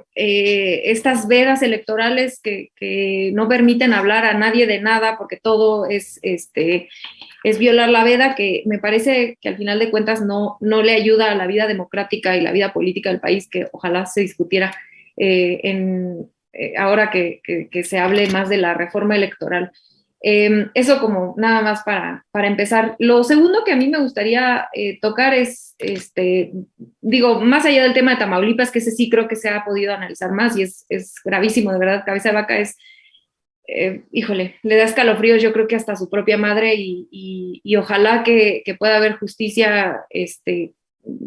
estas vedas electorales que no permiten hablar a nadie de nada, porque todo es violar la veda, que me parece que al final de cuentas no le ayuda a la vida democrática y la vida política del país, que ojalá se discutiera ahora que se hable más de la reforma electoral. Eso como nada más para empezar. Lo segundo que a mí me gustaría tocar es, digo, más allá del tema de Tamaulipas, que ese sí creo que se ha podido analizar más y es gravísimo, de verdad. Cabeza de Vaca es, híjole, le da escalofríos, yo creo que hasta su propia madre, y ojalá que pueda haber justicia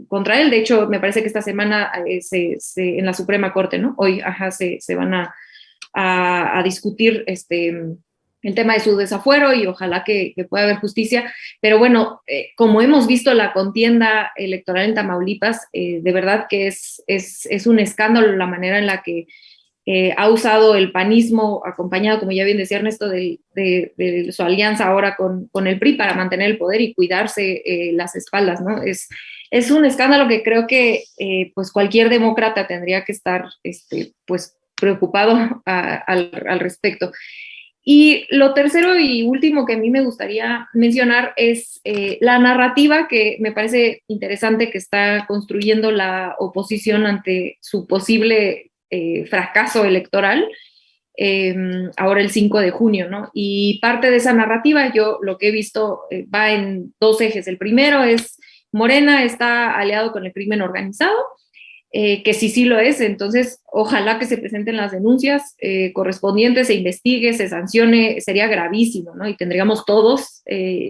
contra él. De hecho, me parece que esta semana en la Suprema Corte, ¿no? Hoy, se van a discutir el tema de su desafuero, y ojalá que pueda haber justicia. Pero bueno, como hemos visto la contienda electoral en Tamaulipas, de verdad que es un escándalo la manera en la que ha usado el panismo, acompañado, como ya bien decía Ernesto, de su alianza ahora con el PRI para mantener el poder y cuidarse las espaldas, ¿no? Es un escándalo que creo que pues cualquier demócrata tendría que estar pues preocupado al respecto. Y lo tercero y último que a mí me gustaría mencionar es la narrativa que me parece interesante que está construyendo la oposición ante su posible fracaso electoral ahora el 5 de junio, ¿no? Y parte de esa narrativa, yo lo que he visto va en dos ejes. El primero es Morena está aliado con el crimen organizado, que sí lo es. Entonces ojalá que se presenten las denuncias correspondientes, se investigue, se sancione, sería gravísimo, ¿no? Y tendríamos todos,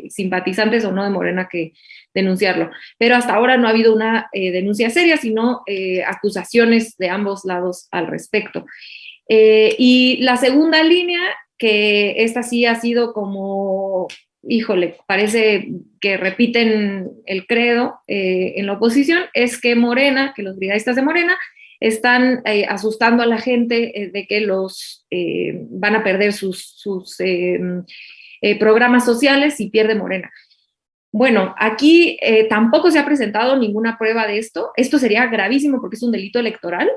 simpatizantes o no de Morena, que denunciarlo. Pero hasta ahora no ha habido una denuncia seria, sino acusaciones de ambos lados al respecto. Y la segunda línea, que esta sí ha sido como, híjole, parece que repiten el credo en la oposición, es que Morena, que los brigadistas de Morena están asustando a la gente de que los van a perder sus programas sociales si pierde Morena. Bueno, aquí tampoco se ha presentado ninguna prueba de esto. Esto sería gravísimo porque es un delito electoral.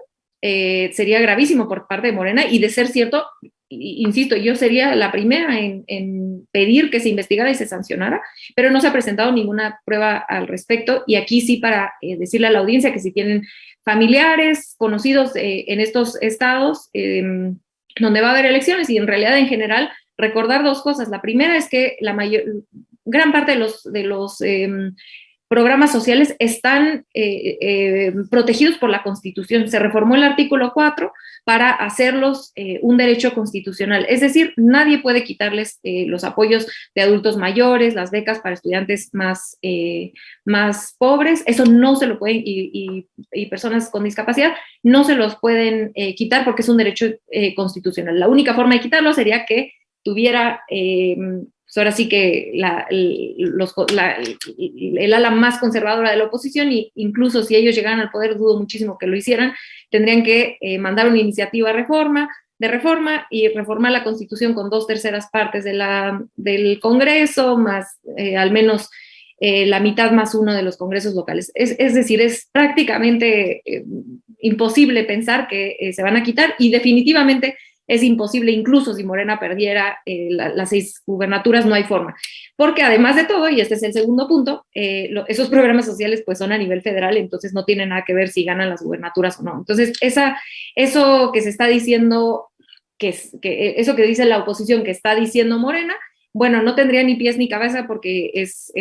Sería gravísimo por parte de Morena, y de ser cierto, insisto, yo sería la primera en pedir que se investigara y se sancionara, pero no se ha presentado ninguna prueba al respecto. Y aquí sí, para decirle a la audiencia que si tienen familiares, conocidos en estos estados donde va a haber elecciones, y en realidad en general, recordar dos cosas. La primera es que gran parte de los programas sociales están protegidos por la Constitución. Se reformó el artículo 4 para hacerlos un derecho constitucional. Es decir, nadie puede quitarles los apoyos de adultos mayores, las becas para estudiantes más pobres. Eso no se lo pueden, y personas con discapacidad, no se los pueden quitar porque es un derecho constitucional. La única forma de quitarlo sería que tuviera... pues ahora sí que el ala más conservadora de la oposición, y incluso si ellos llegaran al poder, dudo muchísimo que lo hicieran, tendrían que mandar una iniciativa de reforma y reformar la Constitución con 2/3 partes del Congreso, más al menos la mitad más uno de los congresos locales. Es decir, es prácticamente imposible pensar que se van a quitar, y definitivamente es imposible, incluso si Morena perdiera las 6 gubernaturas, no hay forma. Porque además de todo, y este es el segundo punto, esos programas sociales pues son a nivel federal, entonces no tiene nada que ver si ganan las gubernaturas o no. Entonces, eso que se está diciendo, eso que dice la oposición que está diciendo Morena, bueno, no tendría ni pies ni cabeza porque es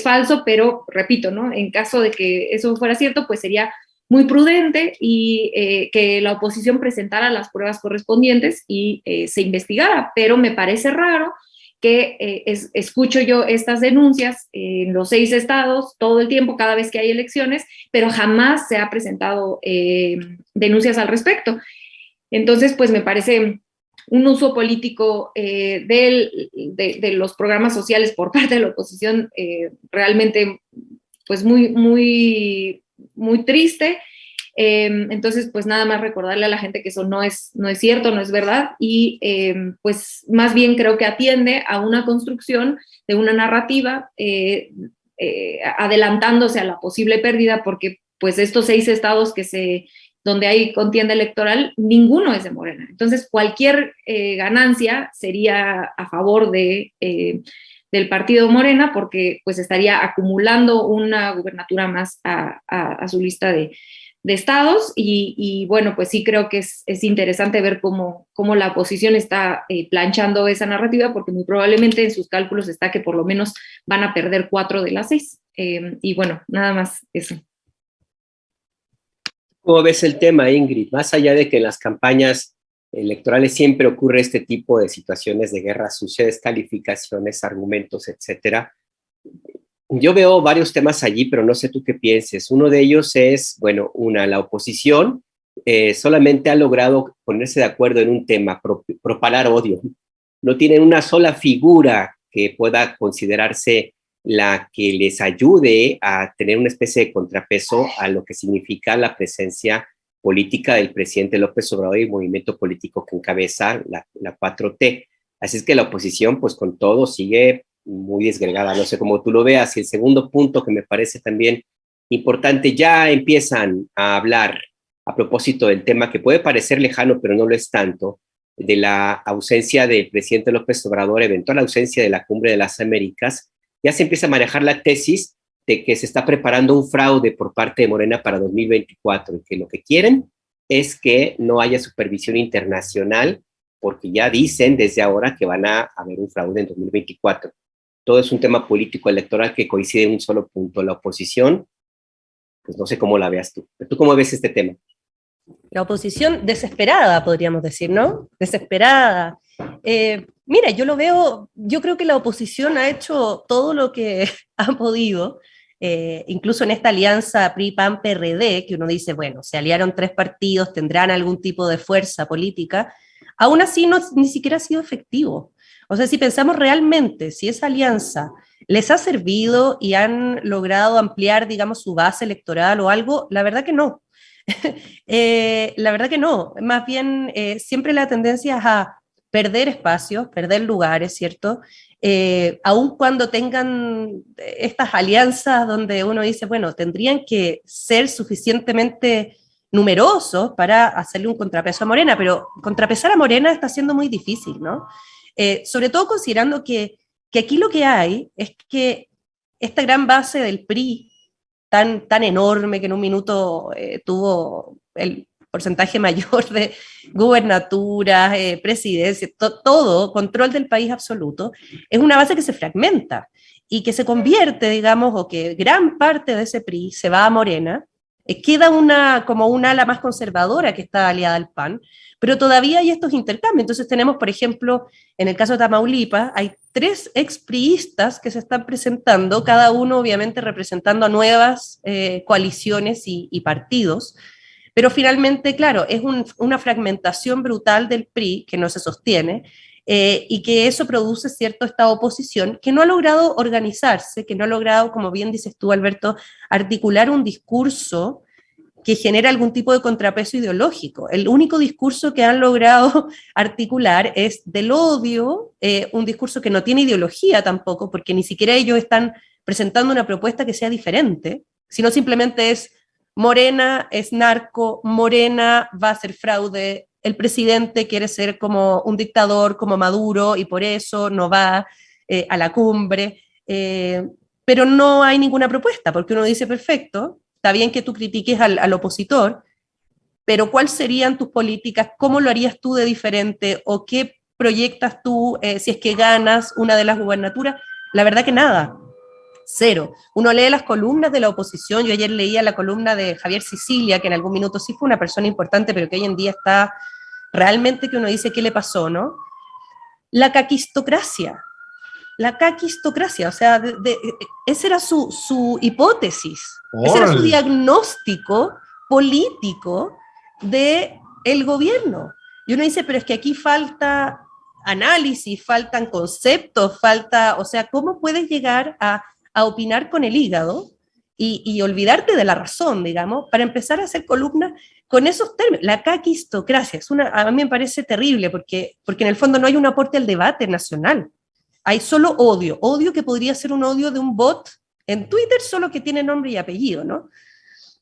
falso, pero repito, ¿no? En caso de que eso fuera cierto, pues sería muy prudente y que la oposición presentara las pruebas correspondientes y se investigara. Pero me parece raro que escucho yo estas denuncias en los 6 estados todo el tiempo, cada vez que hay elecciones, pero jamás se ha presentado denuncias al respecto. Entonces, pues me parece un uso político de los programas sociales por parte de la oposición realmente pues muy triste. Entonces, pues nada más recordarle a la gente que eso no es cierto, no es verdad, y pues más bien creo que atiende a una construcción de una narrativa adelantándose a la posible pérdida, porque pues estos 6 estados donde hay contienda electoral, ninguno es de Morena. Entonces, cualquier ganancia sería a favor del partido Morena, porque pues estaría acumulando una gubernatura más a su lista de estados, y bueno, pues sí creo que es interesante ver cómo la oposición está planchando esa narrativa, porque muy probablemente en sus cálculos está que por lo menos van a perder 4 de las 6. Y bueno, nada más eso. ¿Cómo ves el tema, Ingrid? Más allá de que en las campañas electorales siempre ocurre este tipo de situaciones de guerra sucia, descalificaciones, argumentos, etcétera, yo veo varios temas allí, pero no sé tú qué pienses. Uno de ellos es, bueno, la oposición solamente ha logrado ponerse de acuerdo en un tema, propalar odio. No tienen una sola figura que pueda considerarse la que les ayude a tener una especie de contrapeso a lo que significa la presencia política del presidente López Obrador y el movimiento político que encabeza la 4T. Así es que la oposición, pues con todo, sigue muy desgregada. No sé cómo tú lo veas. Y el segundo punto que me parece también importante, ya empiezan a hablar a propósito del tema que puede parecer lejano, pero no lo es tanto, de la ausencia del presidente López Obrador, eventual ausencia de la Cumbre de las Américas. Ya se empieza a manejar la tesis de que se está preparando un fraude por parte de Morena para 2024, y que lo que quieren es que no haya supervisión internacional, porque ya dicen desde ahora que van a haber un fraude en 2024. Todo es un tema político electoral que coincide en un solo punto. La oposición, pues no sé cómo la veas tú. ¿Tú cómo ves este tema? La oposición desesperada, podríamos decir, ¿no? Desesperada. Mira, yo creo que la oposición ha hecho todo lo que ha podido, incluso en esta alianza PRI-PAN-PRD, que uno dice, bueno, se aliaron 3 partidos, tendrán algún tipo de fuerza política, aún así ni siquiera ha sido efectivo. O sea, si pensamos realmente, si esa alianza les ha servido y han logrado ampliar, digamos, su base electoral o algo, la verdad que no. La verdad que no. Más bien, siempre la tendencia es a perder espacios, perder lugares, ¿cierto? Aun cuando tengan estas alianzas donde uno dice, bueno, tendrían que ser suficientemente numerosos para hacerle un contrapeso a Morena, pero contrapesar a Morena está siendo muy difícil, ¿no? Sobre todo considerando que aquí lo que hay es que esta gran base del PRI, tan enorme, que en un minuto tuvo el porcentaje mayor de gubernaturas, presidencia, todo, control del país absoluto, es una base que se fragmenta y que se convierte, digamos, o que gran parte de ese PRI se va a Morena, queda como una ala más conservadora que está aliada al PAN, pero todavía hay estos intercambios. Entonces tenemos, por ejemplo, en el caso de Tamaulipas, hay 3 expriistas que se están presentando, cada uno obviamente representando a nuevas coaliciones y partidos, pero finalmente, claro, es una fragmentación brutal del PRI que no se sostiene, y que eso produce esta oposición que no ha logrado organizarse, que no ha logrado, como bien dices tú, Alberto, articular un discurso que genera algún tipo de contrapeso ideológico. El único discurso que han logrado articular es del odio, un discurso que no tiene ideología tampoco, porque ni siquiera ellos están presentando una propuesta que sea diferente, sino simplemente es Morena es narco, Morena va a hacer fraude, el presidente quiere ser como un dictador, como Maduro, y por eso no va a la cumbre, pero no hay ninguna propuesta, porque uno dice, perfecto, está bien que tú critiques al opositor, pero ¿cuáles serían tus políticas? ¿Cómo lo harías tú de diferente? ¿O qué proyectas tú si es que ganas una de las gubernaturas? La verdad que nada, cero. Uno lee las columnas de la oposición, yo ayer leía la columna de Javier Sicilia, que en algún minuto sí fue una persona importante, pero que hoy en día está realmente que uno dice, ¿qué le pasó, no? La caquistocracia, o sea, esa era su hipótesis, ese era su diagnóstico político del gobierno. Y uno dice, pero es que aquí falta análisis, faltan conceptos, o sea, ¿cómo puedes llegar a opinar con el hígado y olvidarte de la razón, digamos, para empezar a hacer columnas con esos términos? La caquistocracia, a mí me parece terrible porque en el fondo no hay un aporte al debate nacional. Hay solo odio que podría ser un odio de un bot en Twitter, solo que tiene nombre y apellido, ¿no?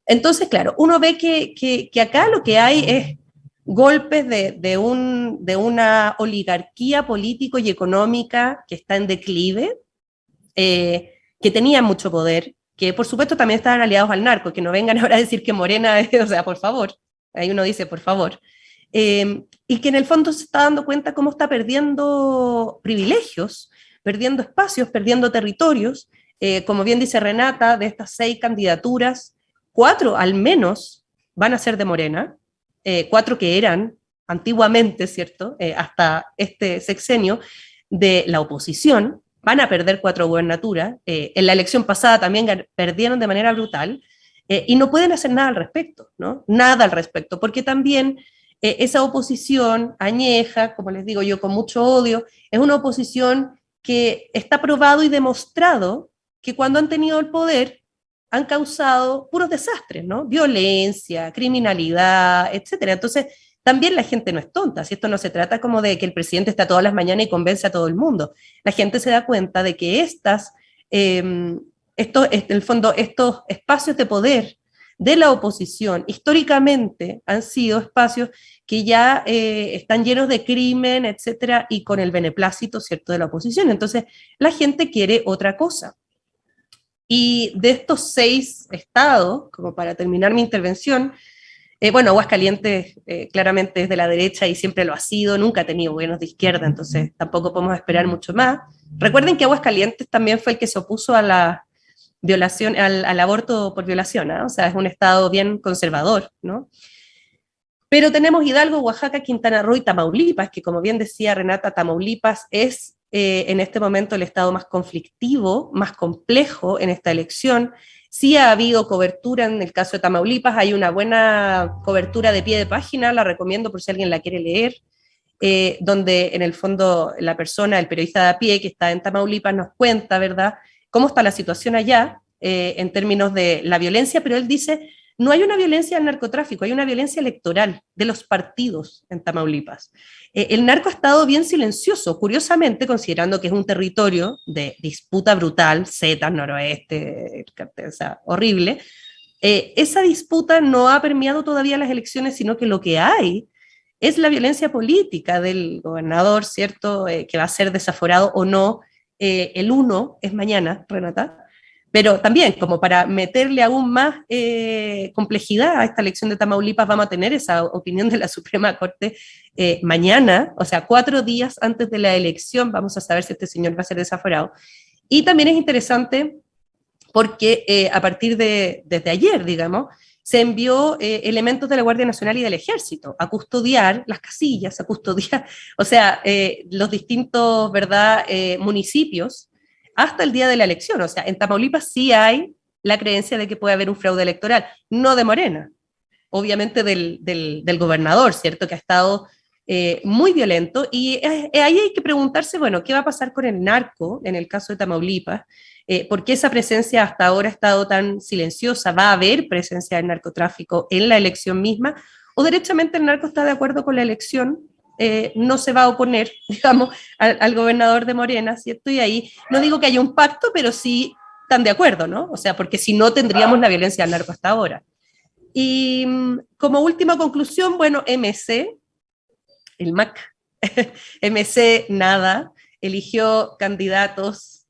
Entonces, claro, uno ve que acá lo que hay es golpes de una oligarquía político y económica que está en declive, que tenía mucho poder, que por supuesto también estaban aliados al narco, que no vengan ahora a decir que Morena, o sea, por favor, ahí uno dice, por favor, y que en el fondo se está dando cuenta cómo está perdiendo privilegios, perdiendo espacios, perdiendo territorios, como bien dice Renata, de estas 6 candidaturas, 4 al menos van a ser de Morena, 4 que eran antiguamente, ¿cierto?, hasta este sexenio, de la oposición, van a perder 4 gubernaturas, en la elección pasada también perdieron de manera brutal, y no pueden hacer nada al respecto, ¿no? Nada al respecto, porque también esa oposición añeja, como les digo yo, con mucho odio, es una oposición que está probado y demostrado que cuando han tenido el poder han causado puros desastres, ¿no? Violencia, criminalidad, etcétera. Entonces, también la gente no es tonta, si esto no se trata como de que el presidente está todas las mañanas y convence a todo el mundo. La gente se da cuenta de que en el fondo, estos espacios de poder de la oposición históricamente han sido espacios que ya están llenos de crimen, etcétera, y con el beneplácito, ¿cierto?, de la oposición. Entonces, la gente quiere otra cosa. Y de estos 6 estados, como para terminar mi intervención, bueno, Aguascalientes claramente es de la derecha y siempre lo ha sido, nunca ha tenido gobiernos de izquierda, entonces tampoco podemos esperar mucho más. Recuerden que Aguascalientes también fue el que se opuso a la violación, al aborto por violación, ¿eh? O sea, es un estado bien conservador, ¿no? Pero tenemos Hidalgo, Oaxaca, Quintana Roo y Tamaulipas, que como bien decía Renata, Tamaulipas es en este momento el estado más conflictivo, más complejo en esta elección. Sí ha habido cobertura en el caso de Tamaulipas, hay una buena cobertura de pie de página, la recomiendo por si alguien la quiere leer, donde en el fondo la persona, el periodista de a pie que está en Tamaulipas nos cuenta, ¿verdad?, cómo está la situación allá en términos de la violencia, pero él dice, no hay una violencia del narcotráfico, hay una violencia electoral de los partidos en Tamaulipas. El narco ha estado bien silencioso, curiosamente, considerando que es un territorio de disputa brutal, Zetas, noroeste, o sea, horrible. Esa disputa no ha permeado todavía las elecciones, sino que lo que hay es la violencia política del gobernador, ¿cierto?, que va a ser desaforado o no. El 1 es mañana, Renata, pero también como para meterle aún más complejidad a esta elección de Tamaulipas, vamos a tener esa opinión de la Suprema Corte mañana, o sea, 4 días antes de la elección, vamos a saber si este señor va a ser desaforado. Y también es interesante porque a partir desde ayer, digamos, se envió elementos de la Guardia Nacional y del Ejército a custodiar las casillas, a custodiar, o sea, los distintos, ¿verdad?, municipios hasta el día de la elección. O sea, en Tamaulipas sí hay la creencia de que puede haber un fraude electoral, no de Morena, obviamente del gobernador, ¿cierto?, que ha estado muy violento, y ahí hay que preguntarse, bueno, ¿qué va a pasar con el narco en el caso de Tamaulipas? ¿Por qué esa presencia hasta ahora ha estado tan silenciosa? ¿Va a haber presencia del narcotráfico en la elección misma? ¿O derechamente el narco está de acuerdo con la elección? No se va a oponer, digamos, al gobernador de Morena, ¿cierto? Y ahí no digo que haya un pacto, pero sí están de acuerdo, ¿no? O sea, porque si no tendríamos la violencia del narco hasta ahora. Y como última conclusión, bueno, MC, el MAC, MC nada, eligió candidatos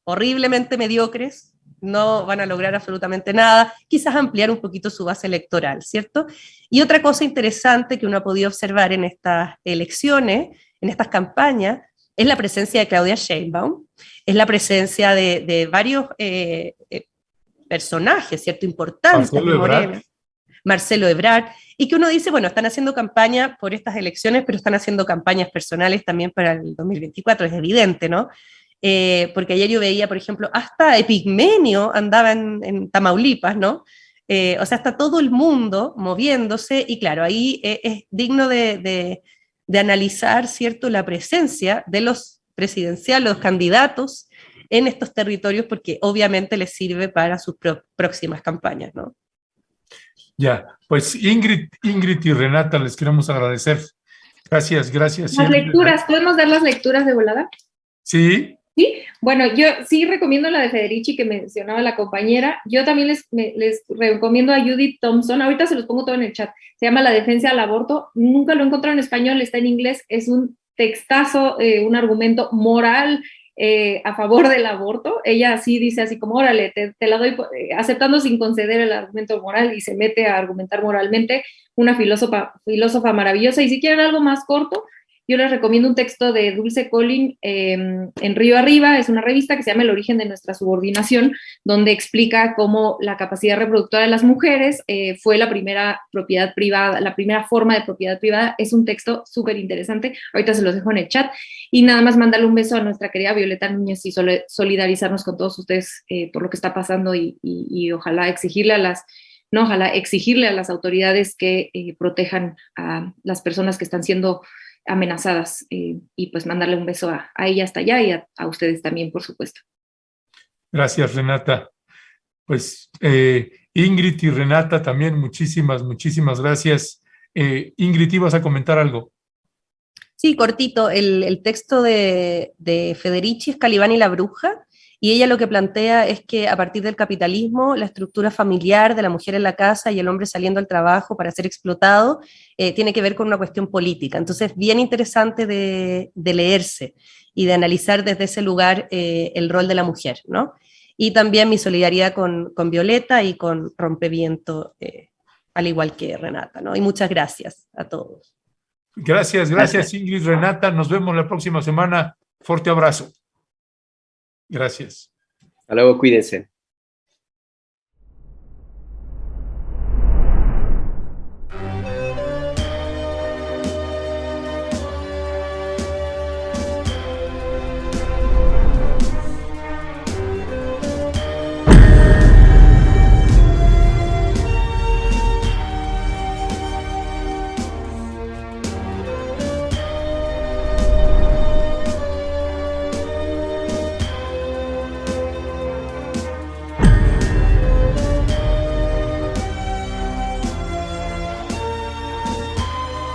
horriblemente mediocres, no van a lograr absolutamente nada, quizás ampliar un poquito su base electoral, ¿cierto? Y otra cosa interesante que uno ha podido observar en estas elecciones, en estas campañas, es la presencia de Claudia Sheinbaum, es la presencia de varios personajes, ¿cierto?, importantes de Morena, Marcelo Ebrard, y que uno dice, bueno, están haciendo campaña por estas elecciones, pero están haciendo campañas personales también para el 2024, es evidente, ¿no? Porque ayer yo veía, por ejemplo, hasta Epigmenio andaba en Tamaulipas, ¿no? O sea, está todo el mundo moviéndose, y claro, ahí es digno de analizar, ¿cierto?, la presencia de los presidenciales, los candidatos en estos territorios, porque obviamente les sirve para sus próximas campañas, ¿no? Ya, pues Ingrid y Renata, les queremos agradecer. Gracias. Las lecturas, ¿podemos dar las lecturas de volada? Sí, Sí, bueno, yo sí recomiendo la de Federici que mencionaba la compañera. Yo también les recomiendo a Judith Thompson. Ahorita se los pongo todo en el chat. Se llama La defensa del aborto. Nunca lo he encontrado en español, está en inglés. Es un textazo, un argumento moral a favor del aborto. Ella sí dice así como, órale, te la doy, aceptando sin conceder el argumento moral, y se mete a argumentar moralmente. Una filósofa maravillosa. Y si quieren algo más corto, yo les recomiendo un texto de Dulce Collin en Río Arriba. Es una revista que se llama El origen de nuestra subordinación, donde explica cómo la capacidad reproductora de las mujeres fue la primera propiedad privada, la primera forma de propiedad privada. Es un texto súper interesante. Ahorita se los dejo en el chat. Y nada más mandarle un beso a nuestra querida Violeta Núñez y solidarizarnos con todos ustedes por lo que está pasando, y ojalá exigirle a las autoridades que protejan a las personas que están siendo amenazadas, y pues mandarle un beso a ella hasta allá, y a ustedes también, por supuesto. Gracias, Renata. Pues Ingrid y Renata también, muchísimas gracias. Ingrid, ¿ibas a comentar algo? Sí, cortito. El texto de Federici es Calibán y la bruja, y ella lo que plantea es que a partir del capitalismo, la estructura familiar de la mujer en la casa y el hombre saliendo al trabajo para ser explotado tiene que ver con una cuestión política. Entonces, bien interesante de leerse y de analizar desde ese lugar el rol de la mujer, ¿no? Y también mi solidaridad con Violeta y con Rompeviento, al igual que Renata, ¿no? Y muchas gracias a todos. Gracias Ingrid, Renata. Nos vemos la próxima semana. Fuerte abrazo. Gracias. Hasta luego, cuídense.